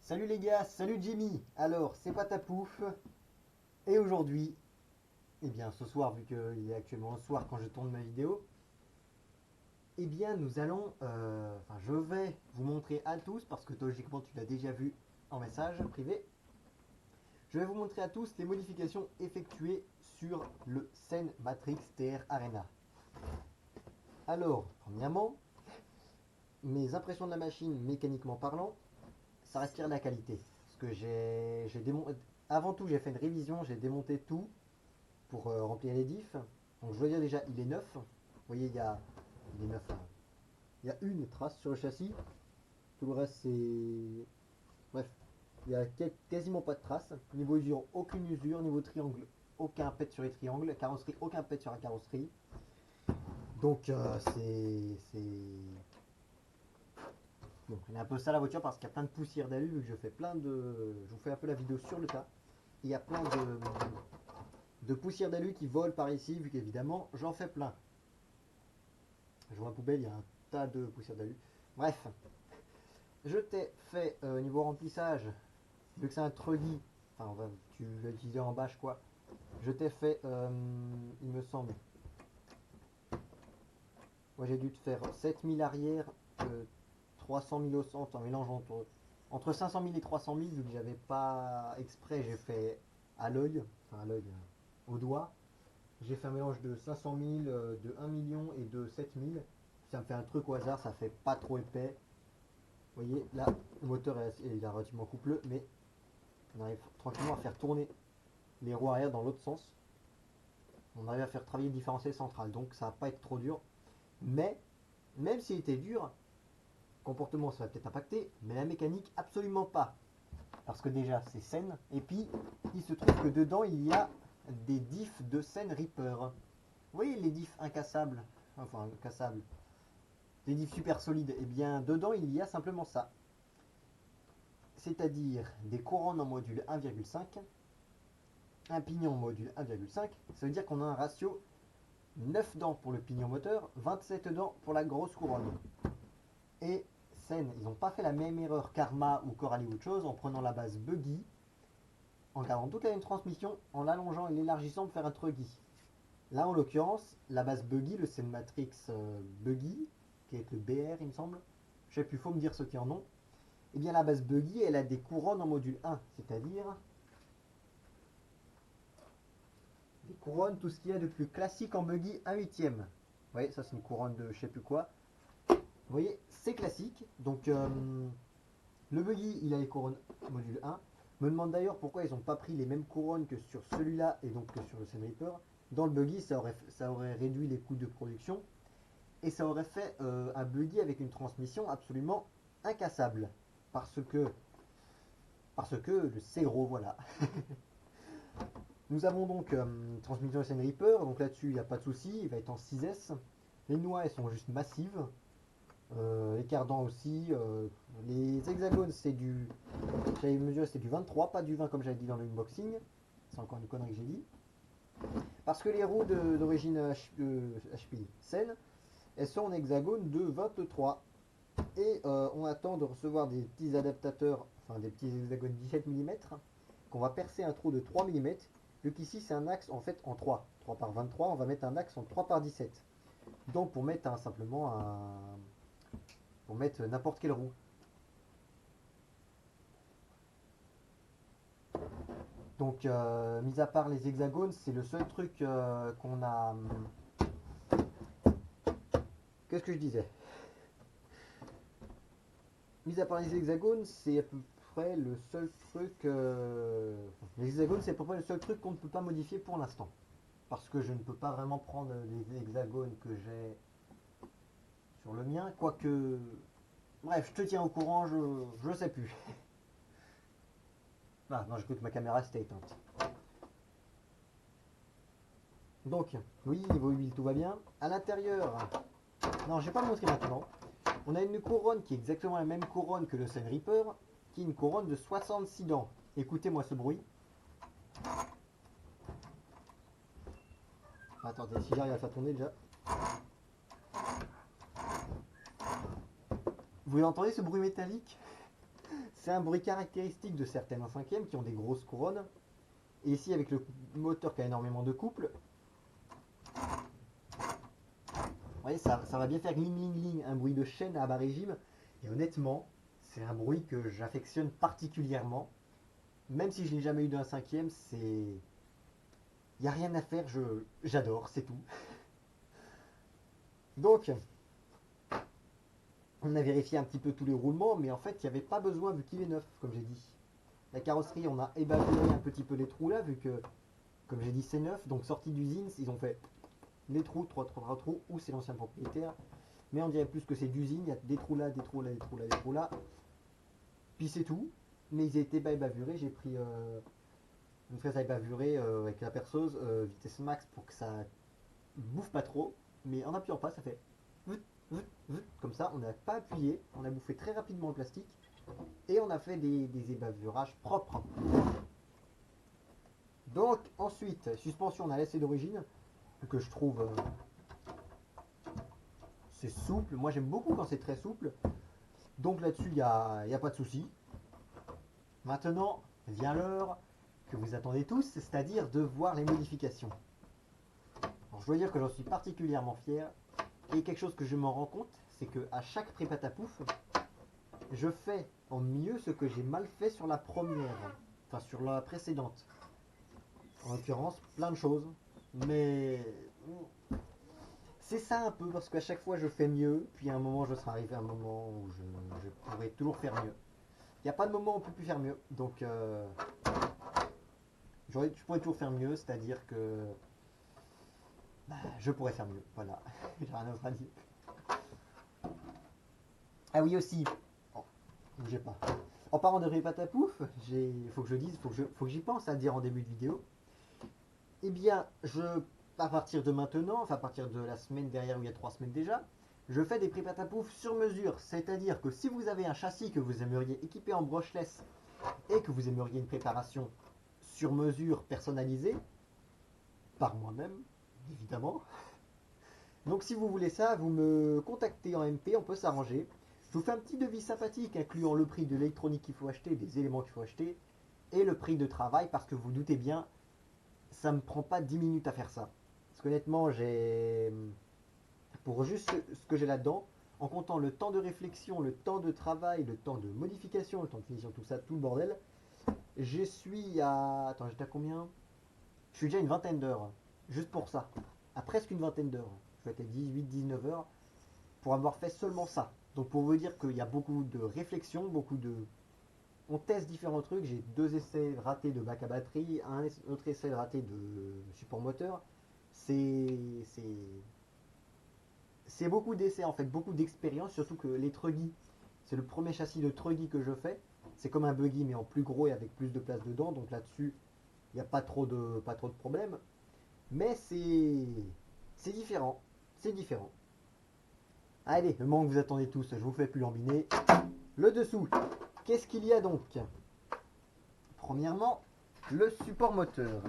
Salut les gars, salut Jimmy. Alors, c'est Patapouf. Et aujourd'hui, eh bien ce soir, vu qu'il est actuellement le soir quand je tourne ma vidéo, eh bien nous allons, enfin je vais vous montrer à tous, parce que logiquement tu l'as déjà vu en message privé, je vais vous montrer à tous les modifications effectuées sur le Zen Matrix TR Arena. Alors, premièrement, mes impressions de la machine mécaniquement parlant, ça respire la qualité. Parce que j'ai démonté, avant tout j'ai fait une révision, j'ai démonté tout pour remplir les diffs. Donc je veux dire déjà il est neuf. Vous voyez il est neuf là. Il y a une trace sur le châssis. Tout le reste c'est. Bref. Il n'y a quasiment pas de trace. Niveau usure, aucune usure. Niveau triangle, aucun pet sur les triangles. Carrosserie, aucun pet sur la carrosserie. Donc c'est. Bon, il est un peu sale la voiture parce qu'il y a plein de poussière d'alu vu que je fais plein de. Je vous fais un peu la vidéo sur le tas. Il y a plein de poussière d'alu qui vole par ici vu qu'évidemment j'en fais plein. Je vois la poubelle, il y a un tas de poussière d'alu. Bref, je t'ai fait niveau remplissage, vu que c'est un truggy, enfin tu l'as utilisé en bâche quoi, je t'ai fait, il me semble, moi j'ai dû te faire 7000 arrière, 300 000 au centre, en mélange entre 500 000 et 300 000, vu que j'avais pas exprès, j'ai fait à l'œil, enfin à l'œil, au doigt. J'ai fait un mélange de 500 000, de 1 million et de 7 000. Ça me fait un truc au hasard, ça fait pas trop épais. Vous voyez, là, le moteur est relativement coupleux, mais on arrive tranquillement à faire tourner les roues arrière dans l'autre sens. On arrive à faire travailler le différentiel central, donc ça va pas être trop dur. Mais, même s'il était dur, le comportement ça va peut-être impacter, mais la mécanique absolument pas. Parce que déjà c'est Zen, et puis il se trouve que dedans il y a des diffs de Zen Reaper. Vous voyez les diffs incassables, enfin incassables, des diffs super solides, et bien dedans il y a simplement ça. C'est-à-dire des couronnes en module 1,5, un pignon en module 1,5, ça veut dire qu'on a un ratio 9 dents pour le pignon moteur, 27 dents pour la grosse couronne. Et Sen, ils n'ont pas fait la même erreur qu'Arma ou Coralie ou autre chose en prenant la base buggy, en gardant toute la même transmission, en l'allongeant et l'élargissant pour faire un truggy. Là en l'occurrence, la base buggy, le Sen Matrix buggy, qui est le BR il me semble, je sais plus, faut me dire ceux qui en ont, et bien la base buggy elle a des couronnes en module 1, c'est-à-dire des couronnes, tout ce qu'il y a de plus classique en buggy 1 huitième. Vous voyez, ça c'est une couronne de je sais plus quoi. Vous voyez, c'est classique. Donc le buggy, il a les couronnes module 1. Me demande d'ailleurs pourquoi ils n'ont pas pris les mêmes couronnes que sur celui-là et donc que sur le Zen Reaper. Dans le buggy, ça aurait réduit les coûts de production et ça aurait fait un buggy avec une transmission absolument incassable. Parce que c'est gros, voilà. Nous avons donc transmission SN Reaper, donc là-dessus il n'y a pas de souci, il va être en 6S. Les noix elles sont juste massives. Les cardans aussi. Les hexagones c'est du. J'avais mesuré c'était du 23, pas du 20 comme j'avais dit dans l'unboxing. C'est encore une connerie que j'ai dit. Parce que les roues d'origine HP SN, elles sont en hexagone de 23. Et on attend de recevoir des petits adaptateurs, enfin des petits hexagones 17 mm, qu'on va percer un trou de 3 mm. Vu qu'ici c'est un axe en fait en 3 par 23, on va mettre un axe en 3 par 17. Donc pour mettre simplement pour mettre n'importe quelle roue. Donc mis à part les hexagones, c'est le seul truc qu'on a. Qu'est-ce que je disais? Mis à part les hexagones, c'est à peu près le seul truc. Les hexagones, c'est à peu près le seul truc qu'on ne peut pas modifier pour l'instant. Parce que je ne peux pas vraiment prendre les hexagones que j'ai sur le mien, quoique. Bref, je te tiens au courant, je sais plus. Ah non, j'écoute ma caméra c'était éteinte. Donc, oui, niveau huile, tout va bien. À l'intérieur, non, je vais pas le montrer maintenant. On a une couronne qui est exactement la même couronne que le Zen Reaper, qui est une couronne de 66 dents. Écoutez-moi ce bruit. Attendez, si j'arrive à faire tourner déjà. Vous entendez ce bruit métallique? C'est un bruit caractéristique de certaines 1/5 qui ont des grosses couronnes. Et ici, avec le moteur qui a énormément de couple, vous voyez, ça va bien faire gling gling gling, un bruit de chaîne à bas régime. Et honnêtement, c'est un bruit que j'affectionne particulièrement. Même si je n'ai jamais eu d'un 1/5, c'est... Il n'y a rien à faire, j'adore, c'est tout. Donc, on a vérifié un petit peu tous les roulements, mais en fait, il n'y avait pas besoin vu qu'il est neuf, comme j'ai dit. La carrosserie, on a évalué un petit peu les trous là, vu que, comme j'ai dit, c'est neuf. Donc, sortie d'usine, ils ont fait les trous, trois trous, ou c'est l'ancien propriétaire. Mais on dirait plus que c'est d'usine, il y a des trous là, des trous là, des trous là, des trous là. Puis c'est tout. Mais ils étaient bavurés, j'ai pris une fraise à bavurée avec la perceuse, vitesse max pour que ça bouffe pas trop. Mais en appuyant pas, ça fait comme ça, on n'a pas appuyé, on a bouffé très rapidement le plastique et on a fait des ébavurages propres. Donc ensuite, suspension, on a laissé d'origine, que je trouve c'est souple. Moi j'aime beaucoup quand c'est très souple. Donc là-dessus, il n'y a pas de souci. Maintenant, vient l'heure que vous attendez tous, c'est-à-dire de voir les modifications. Alors, je dois dire que j'en suis particulièrement fier. Et quelque chose que je m'en rends compte, c'est que à chaque prépâte à pouf, je fais en mieux ce que j'ai mal fait sur la première, enfin sur la précédente. En l'occurrence, plein de choses. Mais c'est ça un peu, parce qu'à chaque fois je fais mieux, puis à un moment je serai arrivé à un moment où je pourrai toujours faire mieux. Il n'y a pas de moment où on peut plus faire mieux. Donc je pourrais toujours faire mieux, c'est-à-dire que je pourrais faire mieux. Voilà, j'ai rien d'autre à dire. Ah oui aussi, oh, bougez pas. En parlant de prépâte à pouf, il faut que je dise, faut que j'y pense à dire en début de vidéo. Eh bien, à partir de maintenant, enfin à partir de la semaine derrière où il y a 3 semaines déjà, je fais des prépâtes à pouf sur mesure. C'est-à-dire que si vous avez un châssis que vous aimeriez équiper en brushless et que vous aimeriez une préparation sur mesure personnalisée, par moi-même, évidemment. Donc si vous voulez ça, vous me contactez en MP, on peut s'arranger. Je vous fais un petit devis sympathique incluant le prix de l'électronique qu'il faut acheter, des éléments qu'il faut acheter, et le prix de travail, parce que vous doutez bien, ça me prend pas 10 minutes à faire ça. Parce qu'honnêtement, pour juste ce que j'ai là-dedans, en comptant le temps de réflexion, le temps de travail, le temps de modification, le temps de finition, tout ça, tout le bordel, je suis à... Attends, j'étais à combien? Je suis déjà à une vingtaine d'heures, juste pour ça. À presque une vingtaine d'heures. Je vais être à 18-19 heures pour avoir fait seulement ça. Donc pour vous dire qu'il y a beaucoup de réflexion, beaucoup de... On teste différents trucs. J'ai 2 essais ratés de bac à batterie, un autre essai raté de support moteur. C'est beaucoup d'essais en fait, beaucoup d'expérience, surtout que les Truggy, c'est le premier châssis de Truggy que je fais. C'est comme un buggy mais en plus gros et avec plus de place dedans, donc là-dessus, il n'y a pas trop de problèmes. Mais c'est différent, c'est différent. Allez, le moment que vous attendez tous, je vous fais plus lambiner. Le dessous, qu'est-ce qu'il y a donc? Premièrement, le support moteur.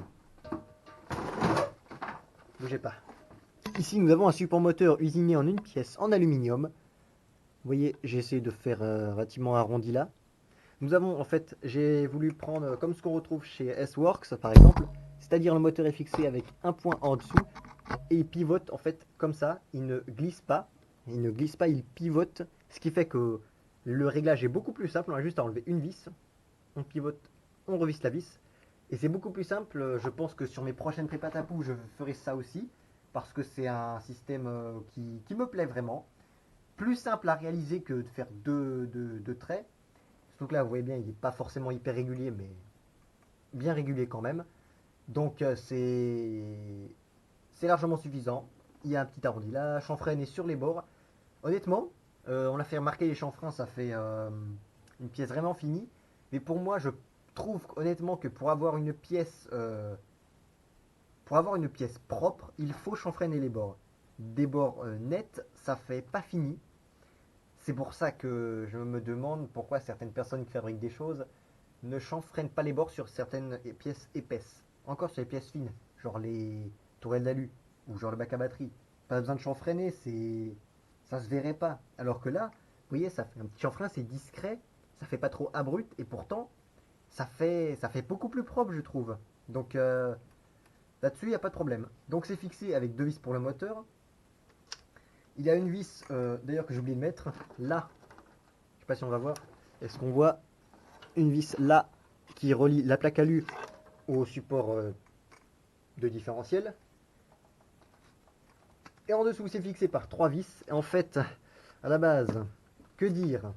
Bougez pas. Ici, nous avons un support moteur usiné en une pièce en aluminium. Vous voyez, j'ai essayé de faire relativement arrondi là. Nous avons, en fait, j'ai voulu prendre comme ce qu'on retrouve chez S-Works, par exemple. C'est-à-dire le moteur est fixé avec un point en dessous et il pivote, en fait, comme ça. Il ne glisse pas. Il ne glisse pas, il pivote. Ce qui fait que le réglage est beaucoup plus simple. On a juste à enlever une vis. On pivote, on revisse la vis. Et c'est beaucoup plus simple. Je pense que sur mes prochaines prépas tapou, je ferai ça aussi. Parce que c'est un système qui me plaît vraiment. Plus simple à réaliser que de faire deux traits. Donc là, vous voyez bien, il n'est pas forcément hyper régulier, mais bien régulier quand même. Donc c'est largement suffisant. Il y a un petit arrondi là, chanfreine est sur les bords. Honnêtement, on l'a fait remarquer les chanfreins, ça fait une pièce vraiment finie. Mais pour moi, je trouve honnêtement que pour avoir une pièce propre, il faut chanfreiner les bords. Des bords nets, ça fait pas fini. C'est pour ça que je me demande pourquoi certaines personnes qui fabriquent des choses ne chanfreinent pas les bords sur certaines pièces épaisses. Encore sur les pièces fines, genre les tourelles d'alu ou genre le bac à batterie. Pas besoin de chanfreiner, ça se verrait pas. Alors que là, vous voyez, ça fait un petit chanfrein, c'est discret, ça fait pas trop abrupt et pourtant ça fait beaucoup plus propre je trouve. Donc là-dessus il n'y a pas de problème. Donc c'est fixé avec deux vis pour le moteur. Il y a une vis d'ailleurs que j'ai oublié de mettre là. Je sais pas si on va voir. Est-ce qu'on voit une vis là qui relie la plaque alu au support de différentiel. Et en dessous, c'est fixé par trois vis. Et en fait, à la base, que dire?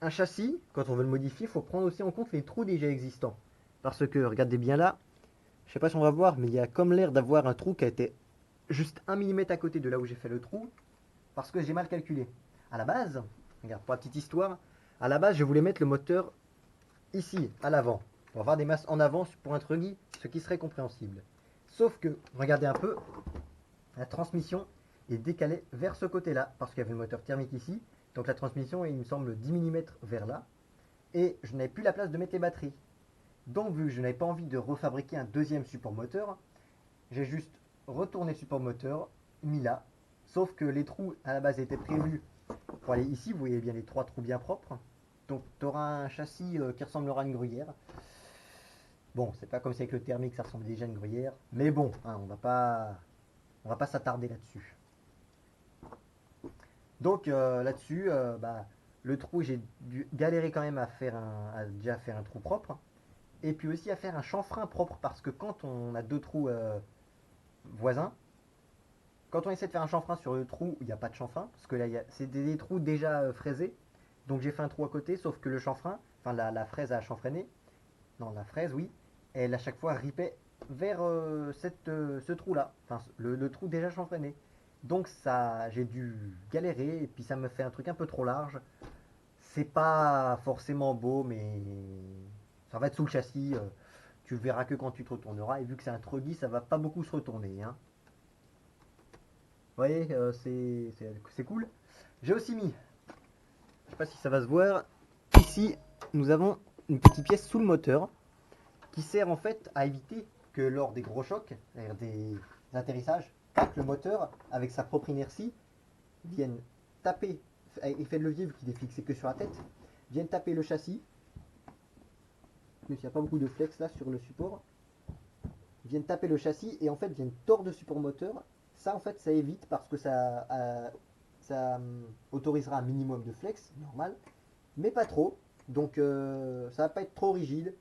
Un châssis, quand on veut le modifier, il faut prendre aussi en compte les trous déjà existants. Parce que, regardez bien là, je sais pas si on va voir, mais il y a comme l'air d'avoir un trou qui a été juste 1 mm à côté de là où j'ai fait le trou, parce que j'ai mal calculé. À la base, regarde, pour la petite histoire, à la base, je voulais mettre le moteur ici, à l'avant, pour avoir des masses en avant pour un truggy, ce qui serait compréhensible. Sauf que, regardez un peu, la transmission est décalée vers ce côté-là, parce qu'il y avait le moteur thermique ici, donc la transmission est, il me semble, 10 mm vers là, et je n'avais plus la place de mettre les batteries. Donc, vu que je n'avais pas envie de refabriquer un deuxième support moteur, j'ai juste retourné le support moteur, mis là, sauf que les trous à la base étaient prévus pour aller ici, vous voyez bien les trois trous bien propres, donc tu auras un châssis qui ressemblera à une gruyère. Bon, c'est pas comme si avec le thermique ça ressemble déjà à une gruyère, mais bon, hein, on va pas s'attarder là-dessus. Donc là-dessus, le trou, j'ai dû galérer quand même à déjà faire un trou propre, et puis aussi à faire un chanfrein propre, parce que quand on a deux trous voisins, quand on essaie de faire un chanfrein sur le trou, il n'y a pas de chanfrein, parce que là, c'est des trous déjà fraisés, donc j'ai fait un trou à côté, sauf que le chanfrein, enfin la fraise à chanfreiner, non la fraise oui, elle à chaque fois ripait vers ce trou-là, enfin le trou déjà chanfreiné. Donc ça, j'ai dû galérer et puis ça me fait un truc un peu trop large. C'est pas forcément beau, mais ça va être sous le châssis. Tu le verras que quand tu te retourneras. Et vu que c'est un truggy, ça va pas beaucoup se retourner, hein. Vous voyez, c'est cool. J'ai aussi mis, je sais pas si ça va se voir, ici nous avons une petite pièce sous le moteur qui sert en fait à éviter que lors des gros chocs, c'est-à-dire des atterrissages, le moteur, avec sa propre inertie, vienne taper, effet de levier vu qu'il est fixé que sur la tête, vienne taper le châssis, mais il n'y a pas beaucoup de flex là sur le support, viennent taper le châssis et en fait viennent tordre le support moteur. Ça en fait ça évite parce que ça autorisera un minimum de flex, normal, mais pas trop. Donc ça va pas être trop rigide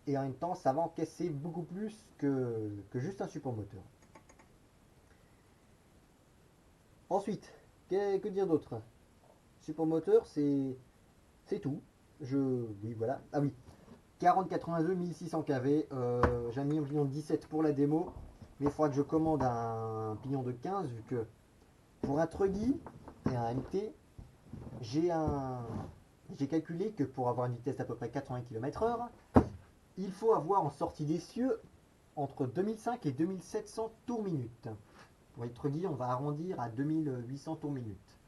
et en même temps ça va encaisser beaucoup plus que juste un support moteur. Ensuite, que dire d'autre? Support moteur, c'est tout. Oui, voilà. Ah oui, 4082 1600 kV. J'ai mis un pignon de 17 pour la démo, mais il faudra que je commande un pignon de 15 vu que pour un truggy et un MT, j'ai un j'ai calculé que pour avoir une vitesse d'à peu près 80 km/h, il faut avoir en sortie des cieux entre 2005 et 2700 tours minute. Pour les truggy, on va arrondir à 2800 tours minute.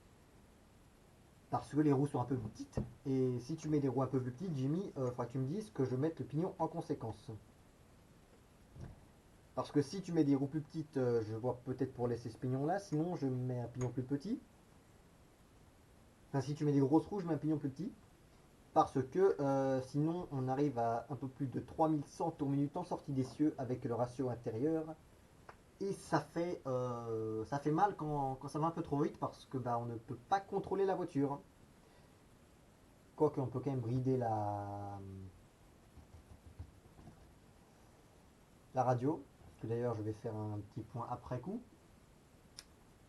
Parce que les roues sont un peu plus petites. Et si tu mets des roues un peu plus petites, Jimmy, il faudra que tu me dises que je mette le pignon en conséquence. Parce que si tu mets des roues plus petites, je vois peut-être pour laisser ce pignon là. Sinon, je mets un pignon plus petit. Enfin, si tu mets des grosses roues, je mets un pignon plus petit. Parce que sinon, on arrive à un peu plus de 3100 tours minute en sortie des cieux avec le ratio intérieur. Et ça fait mal quand ça va un peu trop vite parce que on ne peut pas contrôler la voiture. Quoique on peut quand même brider la radio. Que d'ailleurs je vais faire un petit point après coup.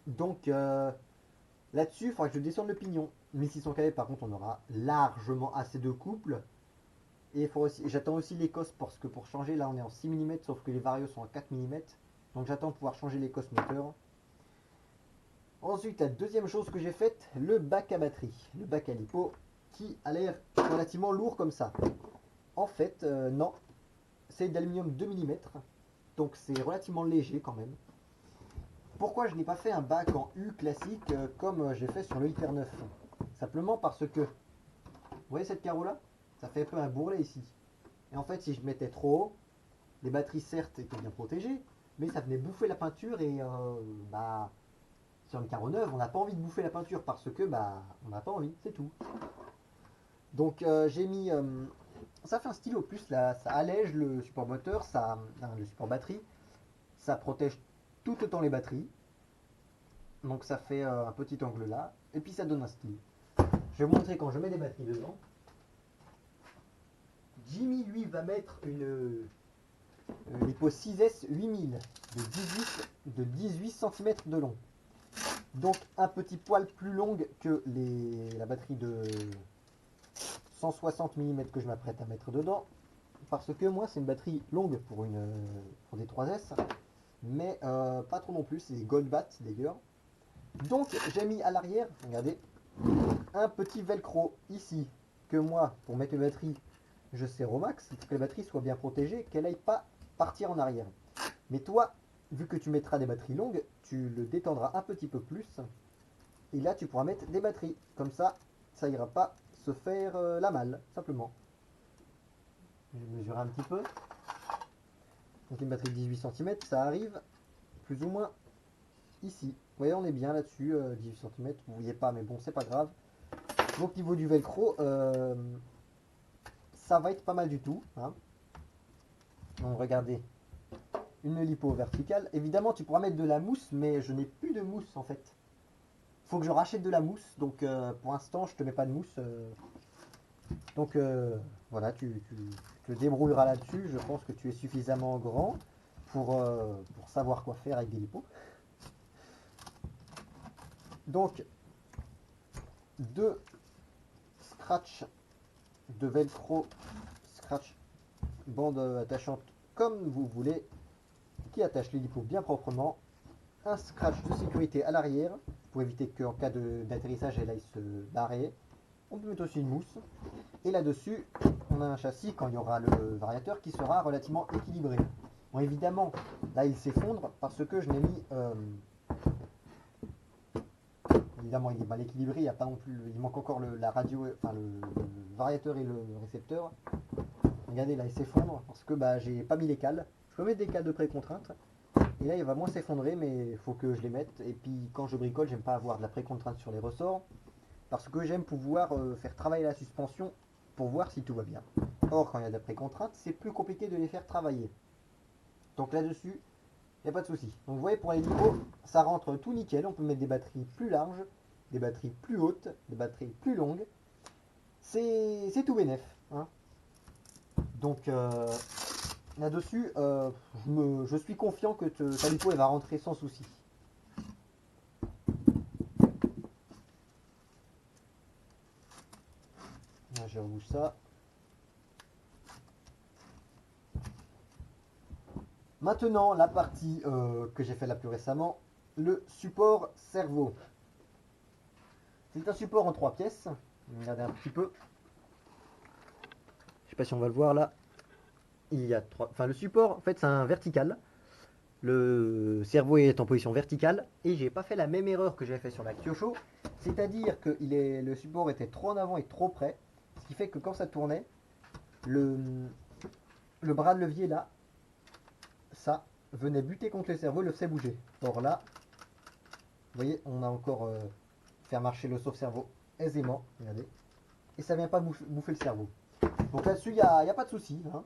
Donc là-dessus, il faudra que je descende le pignon. 1600 kV par contre on aura largement assez de couple. Et j'attends aussi l'Écosse parce que pour changer, là on est en 6 mm sauf que les varios sont en 4 mm. Donc j'attends de pouvoir changer l'Écosse moteur. Ensuite, la deuxième chose que j'ai faite, le bac à batterie, le bac à lipo, qui a l'air relativement lourd comme ça. En fait, non, c'est d'aluminium 2 mm, donc c'est relativement léger quand même. Pourquoi je n'ai pas fait un bac en U classique comme j'ai fait sur le XR9? Simplement parce que, vous voyez cette carreau là? Ça fait un peu un bourrelet ici. Et en fait, si je mettais trop haut, les batteries certes étaient bien protégées, mais ça venait bouffer la peinture et sur une carreau neuve, on n'a pas envie de bouffer la peinture parce que on n'a pas envie, c'est tout. Donc j'ai mis, ça fait un stylo plus là, ça allège le support moteur, le support batterie, ça protège tout autant les batteries. Donc ça fait un petit angle là, et puis ça donne un style. Je vais vous montrer quand je mets des batteries dedans. Jimmy lui va mettre une Lipo 6S 8000 de 18 cm de long. Donc un petit poil plus longue que la batterie de 160 mm que je m'apprête à mettre dedans. Parce que moi c'est une batterie longue pour des 3S, mais pas trop non plus, c'est des Goldbat d'ailleurs. Donc j'ai mis à l'arrière, regardez, un petit velcro ici, que moi, pour mettre mes batteries, je serre au max, pour que la batterie soit bien protégée, qu'elle n'aille pas partir en arrière. Mais toi, vu que tu mettras des batteries longues, tu le détendras un petit peu plus, et là tu pourras mettre des batteries. Comme ça ira pas se faire la malle, simplement. Je vais mesurer un petit peu. Donc une batterie de 18 cm, ça arrive plus ou moins ici. Vous voyez, on est bien là-dessus, 18 cm, vous voyez pas, mais bon, c'est pas grave. Donc niveau du velcro, ça va être pas mal du tout. Hein. Donc regardez, une lipo verticale. Évidemment, tu pourras mettre de la mousse, mais je n'ai plus de mousse en fait. Faut que je rachète de la mousse, donc pour l'instant, je te mets pas de mousse. Donc voilà, tu te débrouilleras là-dessus. Je pense que tu es suffisamment grand pour savoir quoi faire avec des lipos. Donc, deux scratch de velcro, scratch bande attachante comme vous voulez, qui attache les lipos bien proprement. Un scratch de sécurité à l'arrière pour éviter qu'en cas d'atterrissage elle aille se barrer. On peut mettre aussi une mousse. Et là-dessus, on a un châssis quand il y aura le variateur qui sera relativement équilibré. Bon, évidemment, là il s'effondre parce que je n'ai mis. Évidemment, il est mal équilibré. Il y a pas non plus. Il manque encore la radio, enfin le variateur et le récepteur. Regardez, là il s'effondre parce que bah, j'ai pas mis les cales. Je peux mettre des cales de précontrainte. Et là, il va moins s'effondrer, mais il faut que je les mette. Et puis, quand je bricole, j'aime pas avoir de la précontrainte sur les ressorts. Parce que j'aime pouvoir faire travailler la suspension pour voir si tout va bien. Or, quand il y a de la précontrainte, c'est plus compliqué de les faire travailler. Donc là-dessus, il n'y a pas de souci. Donc vous voyez, pour les micros, ça rentre tout nickel. On peut mettre des batteries plus larges, des batteries plus hautes, des batteries plus longues. C'est tout bénef. Hein. Donc là-dessus, je suis confiant que ta lipo elle va rentrer sans souci. Là, je rebouche ça. Maintenant, la partie que j'ai fait la plus récemment, le support cerveau. C'est un support en 3 pièces. Regardez un petit peu. Je sais pas si on va le voir là. Il y a trois. Enfin, le support, en fait, c'est un vertical. Le cerveau est en position verticale. Et j'ai pas fait la même erreur que j'avais fait sur la Kyosho. C'est-à-dire que le support était trop en avant et trop près. Ce qui fait que quand ça tournait, le, le bras de levier là, ça venait buter contre le cerveau et le faisait bouger. Or là, vous voyez, on a encore faire marcher le sauve-cerveau aisément. Regardez. Et ça vient pas bouffer le cerveau. Donc là-dessus, il n'y a pas de souci. Hein.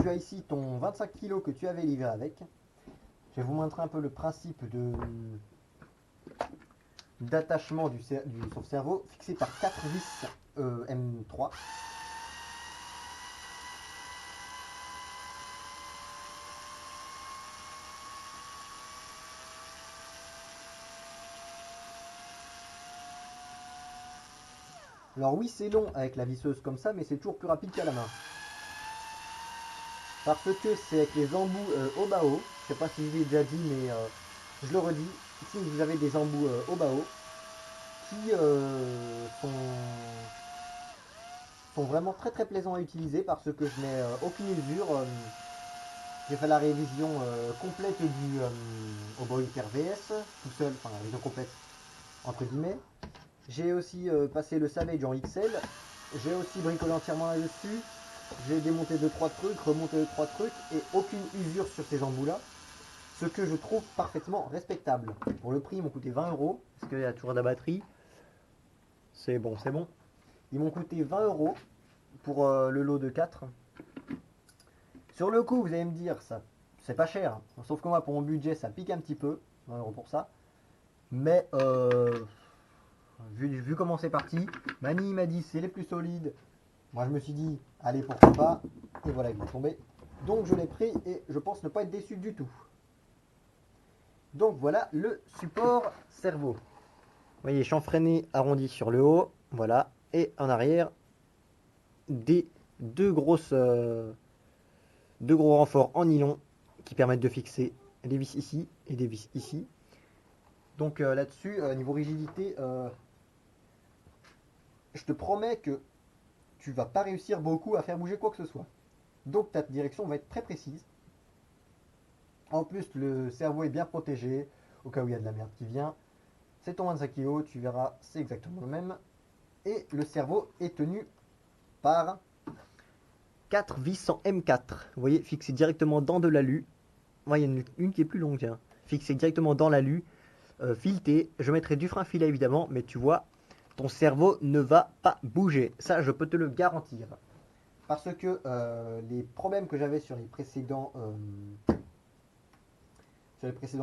Tu as ici ton 25 kg que tu avais livré avec. Je vais vous montrer un peu le principe d'attachement du sauve-cerveau fixé par 4 vis M3. Alors oui, c'est long avec la visseuse comme ça, mais c'est toujours plus rapide qu'à la main. Parce que c'est avec les embouts au bas haut. Je sais pas si je l'ai déjà dit, mais je le redis. Ici, vous avez des embouts au bas haut qui sont vraiment très très plaisants à utiliser parce que je n'ai aucune usure. J'ai fait la révision complète du Oboiker VS, tout seul, enfin la révision complète entre guillemets. J'ai aussi passé le Savage en XL. J'ai aussi bricolé entièrement là-dessus. J'ai démonté 2-3 trucs, remonté 2-3 trucs et aucune usure sur ces embouts là. Ce que je trouve parfaitement respectable. Pour le prix, ils m'ont coûté 20 euros parce qu'il y a toujours de la batterie. C'est bon, c'est bon. Ils m'ont coûté 20 € pour le lot de 4. Sur le coup, vous allez me dire, ça, c'est pas cher. Sauf que moi, pour mon budget, ça pique un petit peu. 20 € pour ça. Mais vu comment c'est parti, Mani m'a dit c'est les plus solides. Moi, je me suis dit, allez, pourquoi pas. Et voilà, il est tombé. Donc, je l'ai pris et je pense ne pas être déçu du tout. Donc, voilà le support cerveau. Vous voyez, chanfreiné arrondi sur le haut. Voilà. Et en arrière, des deux gros renforts en nylon qui permettent de fixer des vis ici et des vis ici. Donc là-dessus, niveau rigidité, je te promets que tu vas pas réussir beaucoup à faire bouger quoi que ce soit. Donc ta direction va être très précise. En plus, le cerveau est bien protégé au cas où il y a de la merde qui vient. C'est ton 25 kg, tu verras, c'est exactement le même. Et le cerveau est tenu par 4 vis en M4. Vous voyez, fixé directement dans de l'alu. Ouais, il y en a une qui est plus longue, tiens. Fixé directement dans l'alu, fileté. Je mettrai du frein filet évidemment, mais tu vois, ton cerveau ne va pas bouger. Ça, je peux te le garantir. Parce que les problèmes que j'avais sur les précédents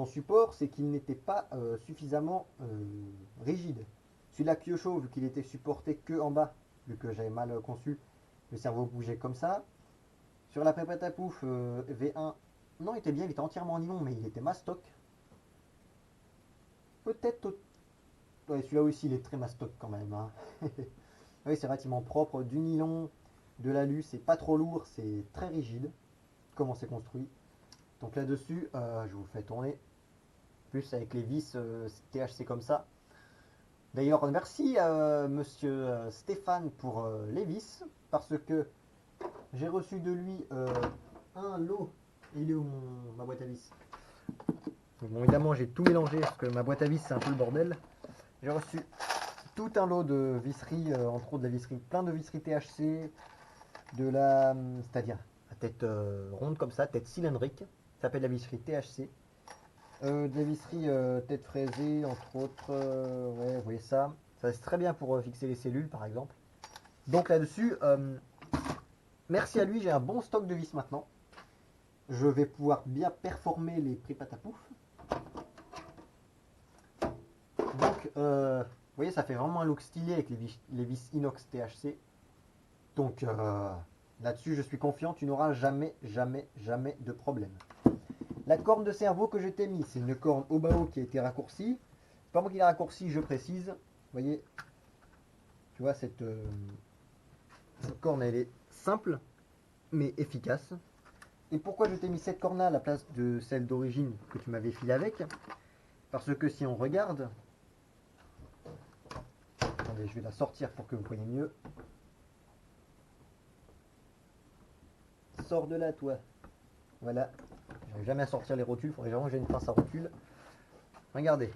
supports, c'est qu'ils n'étaient pas suffisamment rigides. Celui-là, Kyosho, vu qu'il était supporté que en bas, vu que j'avais mal conçu, le cerveau bougeait comme ça. Sur la Prépète à Pouf V1, non, il était bien, il était entièrement en nylon, mais il était mastoc. Peut-être. Ouais, celui-là aussi, il est très mastoc quand même. Hein. Oui, c'est relativement propre. Du nylon, de l'alu, c'est pas trop lourd, c'est très rigide. Comment c'est construit. Donc là-dessus, je vous fais tourner. Plus avec les vis THC comme ça. D'ailleurs, merci à monsieur Stéphane pour les vis. Parce que j'ai reçu de lui un lot. Il est où ma boîte à vis? Bon, évidemment, j'ai tout mélangé parce que ma boîte à vis, c'est un peu le bordel. J'ai reçu tout un lot de visseries, entre autres de la visserie, plein de visseries THC, c'est-à-dire la tête ronde comme ça, tête cylindrique, ça s'appelle la visserie THC. De la visserie tête fraisée, entre autres, ouais, vous voyez ça, ça c'est très bien pour fixer les cellules par exemple. Donc là-dessus, merci à lui, j'ai un bon stock de vis maintenant. Je vais pouvoir bien performer les prépâtes à pouf. Donc, vous voyez, ça fait vraiment un look stylé avec les vis inox THC. Donc, là-dessus, je suis confiant, tu n'auras jamais, jamais, jamais de problème. La corne de cerveau que je t'ai mis, c'est une corne au bas qui a été raccourcie. C'est pas moi qui l'ai raccourcie, je précise. Vous voyez, tu vois, cette corne, elle est simple, mais efficace. Et pourquoi je t'ai mis cette corne-là à la place de celle d'origine que tu m'avais filée avec? Parce que si on regarde, attendez, je vais la sortir pour que vous voyez mieux. Sors de là, toi. Voilà. J'arrive jamais à sortir les rotules. Il faudrait vraiment que j'ai une pince à rotule. Regardez.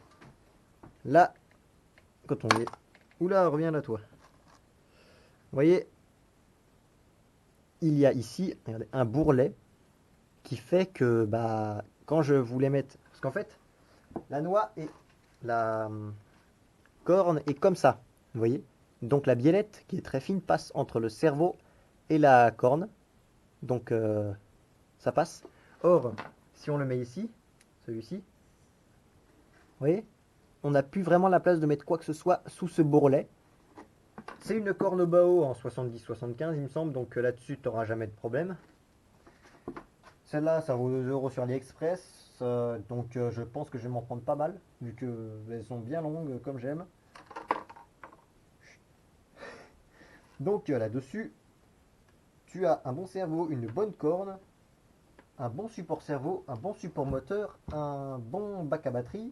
Là, quand on est... Oula, reviens là, toi. Vous voyez, il y a ici, regardez, un bourrelet qui fait que, bah, quand je voulais mettre... Parce qu'en fait, la noix et la corne est comme ça. Vous voyez? Donc la biellette, qui est très fine, passe entre le cerveau et la corne. Donc, ça passe. Or, si on le met ici, celui-ci, vous voyez, on n'a plus vraiment la place de mettre quoi que ce soit sous ce bourrelet. C'est une corne au bao en 70-75, il me semble, donc là-dessus, tu n'auras jamais de problème. Celle-là, ça vaut 2 € sur AliExpress, donc je pense que je vais m'en prendre pas mal, vu qu'elles sont bien longues, comme j'aime. Donc là-dessus, tu as un bon cerveau, une bonne corne, un bon support cerveau, un bon support moteur, un bon bac à batterie,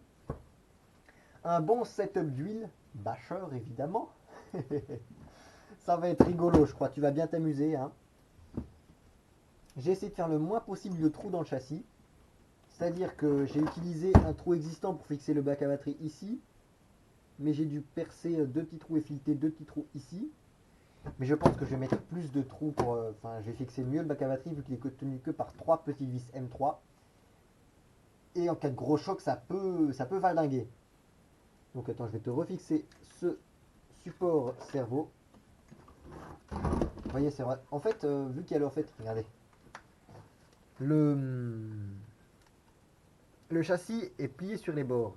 un bon setup d'huile, bâcheur évidemment. Ça va être rigolo, je crois, tu vas bien t'amuser. Hein. J'ai essayé de faire le moins possible de trous dans le châssis. C'est-à-dire que j'ai utilisé un trou existant pour fixer le bac à batterie ici. Mais j'ai dû percer deux petits trous et fileter deux petits trous ici. Mais je pense que je vais mettre plus de trous pour... Enfin, je vais fixer mieux le bac à batterie vu qu'il est tenu que par 3 petites vis M3. Et en cas de gros choc, ça peut valdinguer. Donc attends, je vais te refixer ce support cerveau. Vous voyez, c'est vrai. En fait, vu qu'il y a le fait, regardez, le, le châssis est plié sur les bords.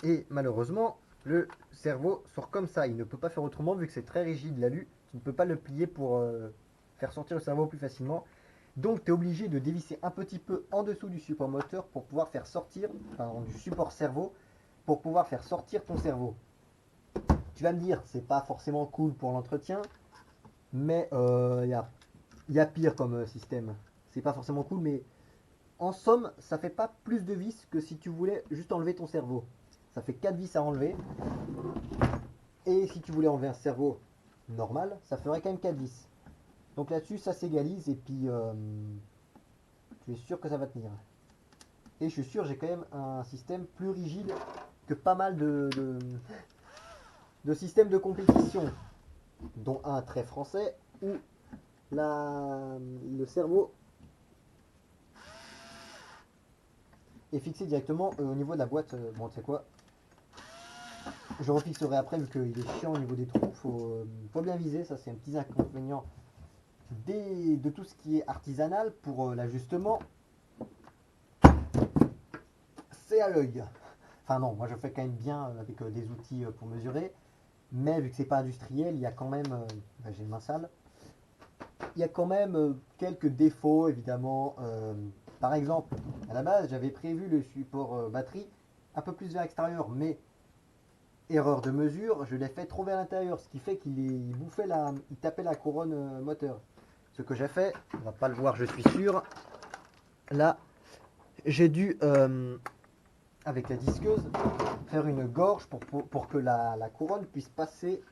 Et malheureusement, le cerveau sort comme ça. Il ne peut pas faire autrement vu que c'est très rigide l'alu. Tu ne peux pas le plier pour faire sortir le cerveau plus facilement. Donc tu es obligé de dévisser un petit peu en dessous du support moteur pour pouvoir faire sortir, enfin du support cerveau, pour pouvoir faire sortir ton cerveau. Tu vas me dire, c'est pas forcément cool pour l'entretien, mais y a pire comme système. C'est pas forcément cool, mais en somme, ça fait pas plus de vis que si tu voulais juste enlever ton cerveau. Ça fait 4 vis à enlever. Et si tu voulais enlever un cerveau normal, ça ferait quand même 4 vis. Donc là-dessus, ça s'égalise et puis tu es sûr que ça va tenir. Et je suis sûr, j'ai quand même un système plus rigide que pas mal de systèmes de compétition, dont un très français où le cerveau est fixé directement au niveau de la boîte. Bon, tu sais quoi, je refixerai après vu qu'il est chiant au niveau des trous. Faut bien viser, ça c'est un petit inconvénient de tout ce qui est artisanal pour l'ajustement. C'est à l'œil. Enfin non, moi je fais quand même bien avec des outils pour mesurer. Mais vu que c'est pas industriel, il y a quand même, j'ai une main sale, il y a quand même quelques défauts évidemment. Par exemple, à la base j'avais prévu le support batterie un peu plus vers l'extérieur, mais erreur de mesure, je l'ai fait trop vers l'intérieur, ce qui fait qu'il bouffait il tapait la couronne moteur. Ce que j'ai fait, on va pas le voir je suis sûr, là j'ai dû avec la disqueuse faire une gorge pour que la couronne puisse passer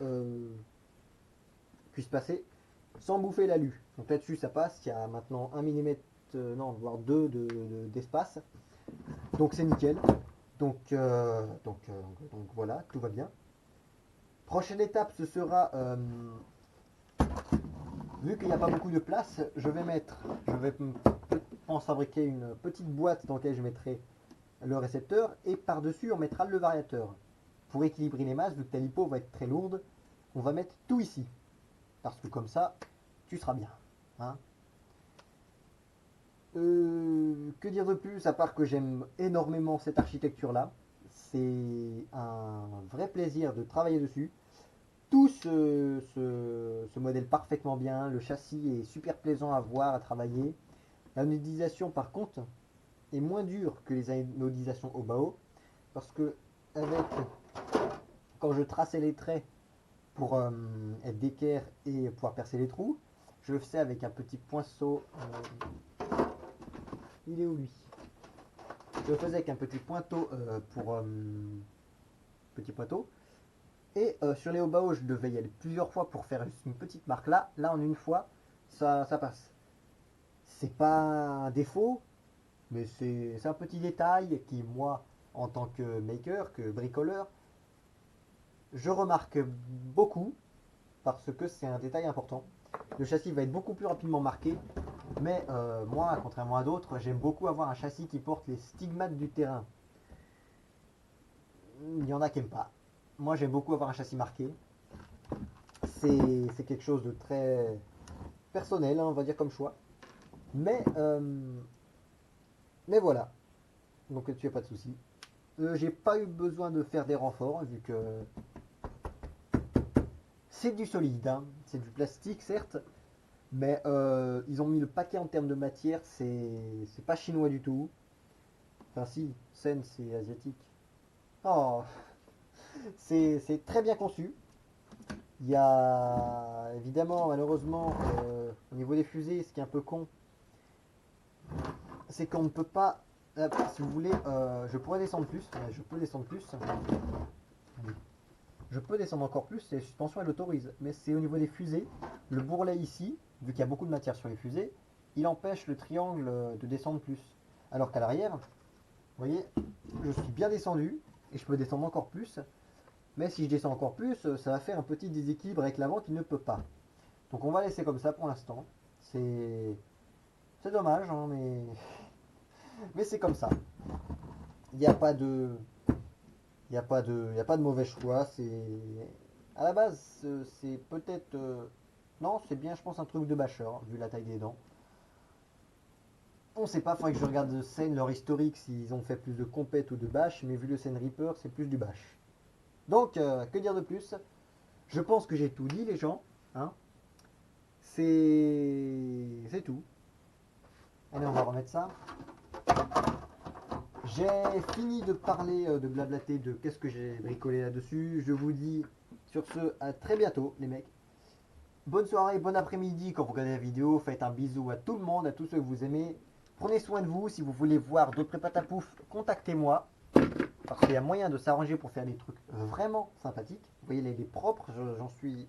sans bouffer l'alu. Donc là-dessus ça passe, il y a maintenant 1 mm, non, voire 2 d'espace. Donc c'est nickel. Donc voilà, tout va bien. Prochaine étape, ce sera, vu qu'il n'y a pas beaucoup de place, je vais pense fabriquer une petite boîte dans laquelle je mettrai le récepteur et par-dessus on mettra le variateur. Pour équilibrer les masses, vu que ta lipo va être très lourde, on va mettre tout ici. Parce que comme ça, tu seras bien. Hein. Que dire de plus à part que j'aime énormément cette architecture-là. C'est un vrai plaisir de travailler dessus. Tout se modèle parfaitement bien. Le châssis est super plaisant à voir, à travailler. La modélisation, par contre, est moins dure que les anodisations au BAO. Parce que quand je traçais les traits pour être d'équerre et pouvoir percer les trous, je le faisais avec un petit poinceau. Il est où lui? Je le faisais avec un petit pointeau petit pointeau. Et sur les hauts je devais y aller plusieurs fois pour faire une petite marque là. Là, en une fois, ça passe. C'est pas un défaut, mais c'est un petit détail qui, moi, en tant que maker, que bricoleur, je remarque beaucoup parce que c'est un détail important. Le châssis va être beaucoup plus rapidement marqué, mais moi, contrairement à d'autres, j'aime beaucoup avoir un châssis qui porte les stigmates du terrain. Il y en a qui n'aiment pas. Moi, j'aime beaucoup avoir un châssis marqué. C'est quelque chose de très personnel, hein, on va dire comme choix. Mais, euh, mais voilà. Donc tu n'as pas de souci. J'ai pas eu besoin de faire des renforts, vu que c'est du solide, hein. C'est du plastique certes, mais ils ont mis le paquet en termes de matière, c'est pas chinois du tout. Enfin si, Sen c'est asiatique. Oh, c'est très bien conçu. Il y a évidemment, malheureusement, au niveau des fusées, ce qui est un peu con, c'est qu'on ne peut pas. Si vous voulez, je pourrais descendre plus. Je peux descendre plus. Je peux descendre encore plus. La suspension elle l'autorise. Mais c'est au niveau des fusées. Le bourrelet ici, vu qu'il y a beaucoup de matière sur les fusées, il empêche le triangle de descendre plus. Alors qu'à l'arrière, vous voyez, je suis bien descendu et je peux descendre encore plus. Mais si je descends encore plus, ça va faire un petit déséquilibre avec l'avant qui ne peut pas. Donc on va laisser comme ça pour l'instant. C'est dommage, hein, mais c'est comme ça. Il n'y a pas de, il n'y a pas de, il y a pas de mauvais choix. C'est à la base, c'est peut-être Non, c'est bien, je pense, un truc de bâcheur, vu la taille des dents. On sait pas, faudrait que je regarde de scène leur historique, s'ils ont fait plus de compète ou de bâche, mais vu le scène Reaper, c'est plus du bâche. Donc, que dire de plus? Je pense que j'ai tout dit, les gens. Hein. C'est tout. Allez, on va remettre ça. J'ai fini de parler, de blablater de qu'est-ce que j'ai bricolé là-dessus. Je vous dis sur ce à très bientôt, les mecs. Bonne soirée, bon après-midi quand vous regardez la vidéo. Faites un bisou à tout le monde, à tous ceux que vous aimez. Prenez soin de vous. Si vous voulez voir d'autres prépatapouf, contactez-moi. Parce qu'il y a moyen de s'arranger pour faire des trucs vraiment sympathiques. Vous voyez, les propres, j'en suis.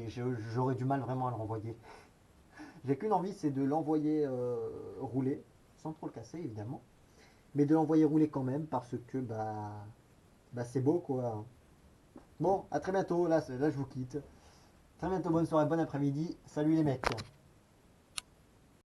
J'aurais du mal vraiment à le renvoyer. J'ai qu'une envie, c'est de l'envoyer rouler, sans trop le casser évidemment. Mais de l'envoyer rouler quand même parce que c'est beau quoi. Bon, à très bientôt, là je vous quitte. Très bientôt, bonne soirée, bon après-midi. Salut les mecs.